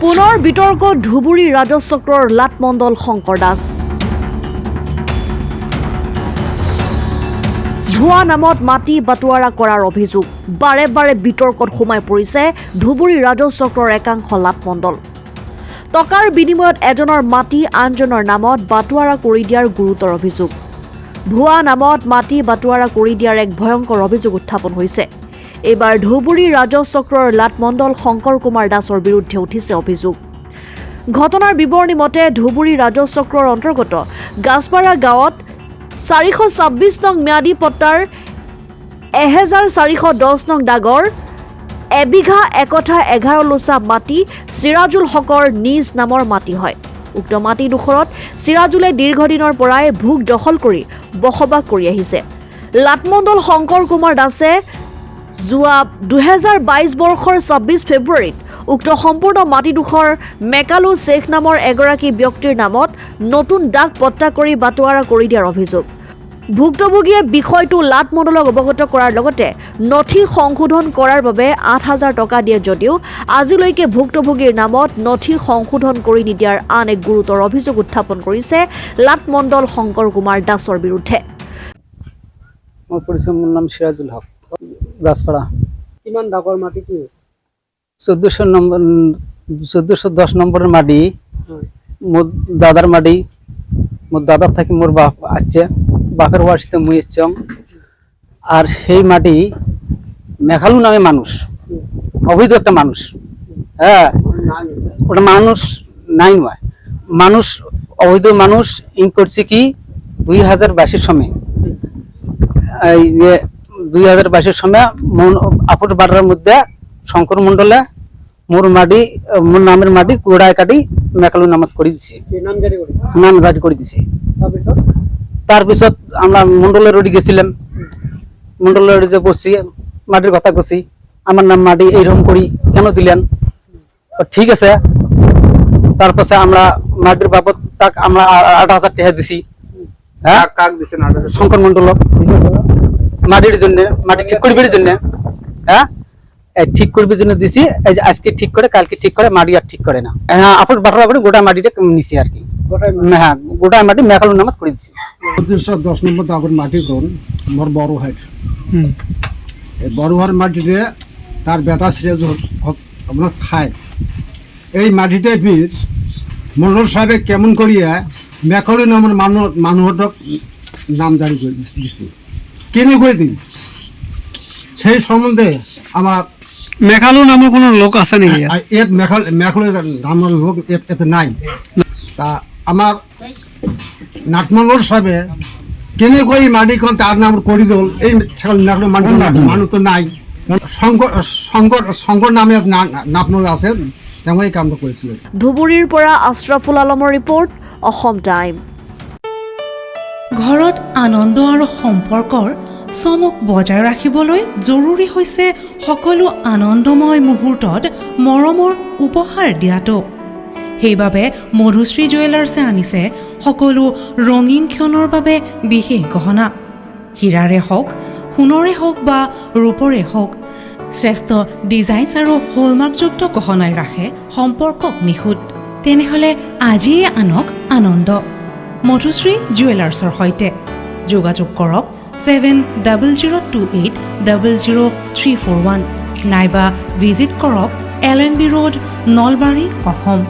পুনৰ বিতৰ্ক ধুবুৰী ৰাজচক্ৰৰ লাটমণ্ডল শংকৰ দাস। ভুৱা নামত মাটি বাটোৱাৰা কৰাৰ অভিযোগ। বাৰে বাৰে বিতৰ্কত সোমাই পৰিছে ধুবুৰী ৰাজচক্ৰৰ একাংশ লাটমণ্ডল। টকাৰ বিনিময়ত এজনৰ মাটি আনজনৰ নামত বাটোৱাৰা কৰি দিয়াৰ গুৰুতৰ অভিযোগ। ভুৱা নামত মাটি বাটোৱাৰা কৰি দিয়াৰ এক ভয়ংকৰ অভিযোগ উত্থাপন হৈছে। এইবাৰ ধুবুৰী ৰাজচক্ৰৰ লাটমণ্ডল শংকৰ কুমাৰ দাসৰ বিৰুদ্ধে উঠিছে অভিযোগ। ঘটনাৰ বিৱৰণী মতে ধুবুৰী ৰাজচক্ৰৰ অন্তৰ্গত গাছপাৰা গাঁৱত 426 নং ম্যাদী পট্টাৰ 1410 নং ডাগৰ এবিঘা একঠা 11 লোচা মাটি চিৰাজুল হকৰ নিজ নামৰ মাটি হয়। উক্ত মাটিডোখৰত চিৰাজুলে দীৰ্ঘদিনৰ পৰাই ভোগ দখল কৰি বসবাস কৰি আহিছে। লাটমণ্ডল শংকৰ কুমাৰ দাসে যোৱা 2022 বৰ্ষৰ 26 ফেব্ৰুৱাৰীত উক্ত সম্পূৰ্ণ মাটিডোখৰ মেকালু শ্বেখ নামৰ এগৰাকী ব্যক্তিৰ নামত নতুন ডাক পট্টা কৰি বাটোৱাৰা কৰি দিয়াৰ অভিযোগ। ভুক্তভোগীয়ে বিষয়টো লাটমণ্ডলক অৱগত কৰাৰ লগতে নথি সংশোধন কৰাৰ বাবে 8,000 টকা দিয়ে যদিও আজিলৈকে ভুক্তভোগীৰ নামত নথি সংশোধন কৰি নিদিয়াৰ আন এক গুৰুতৰ অভিযোগ উত্থাপন কৰিছে লাটমণ্ডল শংকৰ কুমাৰ দাসৰ বিৰুদ্ধে। মোৰ পৰিচয়, মোৰ নাম চিৰাজুল হক, গাছপাৰা। কিমান ডাকৰ মাটি কি 1410 নম্বরের মাটি মোর দাদার মাটি। মোর দাদার থাকি মোর বাপ আছে, বাপের ওয়ার্সিতে মুই এসছং। আর সেই মাটি মেঘালু নামে মানুষ, অবৈধ একটা মানুষ। হ্যাঁ, ওটা মানুষ নাই নয়, মানুষ অবৈধ মানুষ ইন করছে কি 2022 সময়। এই যে 2022 সময় আপুর বাড়ার মধ্যে শঙ্কর মন্ডলে মোর মাটি, মোর নামের মাটি গোড়ায় কাটি মেকালু নামত করে দিছে, নামজারি করে দিছে। তারপিছত আমরা মন্ডলের রোডে গেছিলাম, মন্ডলের রোডে বসছি, মাটির কথা কছি, আমার নাম মাটি এইরকম করি কেন দিলেন? ঠিক আছে। তারপরে আমরা মাটির বাবদ তাক আমরা 8,000 টাকা দিছি। হ্যাঁ, কাক দিছেন? শঙ্কর মন্ডলক মাটির জন্য, মাটি ঠিক করবার জন্য। হ্যাঁ, ঠিক করবার জন্য দিছি। এই যে আজকে ঠিক করে, কালকে ঠিক করে, মাটি আর ঠিক করে না। হ্যাঁ, আপুর বাটরা করে গোটা মাটিটা নিছি আর কি। হ্যাঁ, গোটা মাটি মেকালু নামত করে দিছি। 1410 নম্বর দাগর মাটি কোন মোর বড় হয়। এই বড় হওয়ার মাটিতে তার বেটা সিরাজুল হক আমরা খায়। এই মাটিতে বীর মন্ডল সাহেব কেমন করিয়া মেকালু নামের মানুষক নাম জারি করে দিছি, কেনে করে দিন সেই সম্বন্ধে আমার মেঘালু নামৰ কোনো লোক আছে নেকি? এত মেঘালু নামের লোক এতে নাই। তা আমার নাটমন্ডল সাহেবে কেনে কই মাটিখন তার নাম করে দিল। এই মানুষ তো নাই, শংকৰ নামে নাটমন্ডল আছে, তেওঁ এই কামটো কৰিছিল। ধুবুৰীৰ পৰা আশ্ৰাফুল আলমৰ ৰিপৰ্ট, অসম টাইম। ঘৰত আনন্দ আৰু সম্পৰ্কৰ চমক বজাই ৰাখিবলৈ জৰুৰী হৈছে সকলো আনন্দময় মুহূৰ্তত মৰমৰ উপহাৰ দিয়াটো। সেইবাবে মধুশ্ৰী জুৱেলাৰ্ছে আনিছে সকলো ৰঙীন ক্ষণৰ বাবে বিশেষ গহনা। হীৰাৰে হওক, সোণৰে হওক বা ৰূপৰে হওক, শ্ৰেষ্ঠ ডিজাইনছ আৰু হলমাৰ্কযুক্ত গহনাই ৰাখে সম্পৰ্কক নিখুঁত। তেনেহ'লে আজিয়ে আনক আনন্দ মধুশ্ৰী জুৱেলাৰ্ছৰ সৈতে। যোগাযোগ কৰক 7028000341 নাইবা ভিজিট কৰক LNB ৰোড, নলবাৰী, অসম।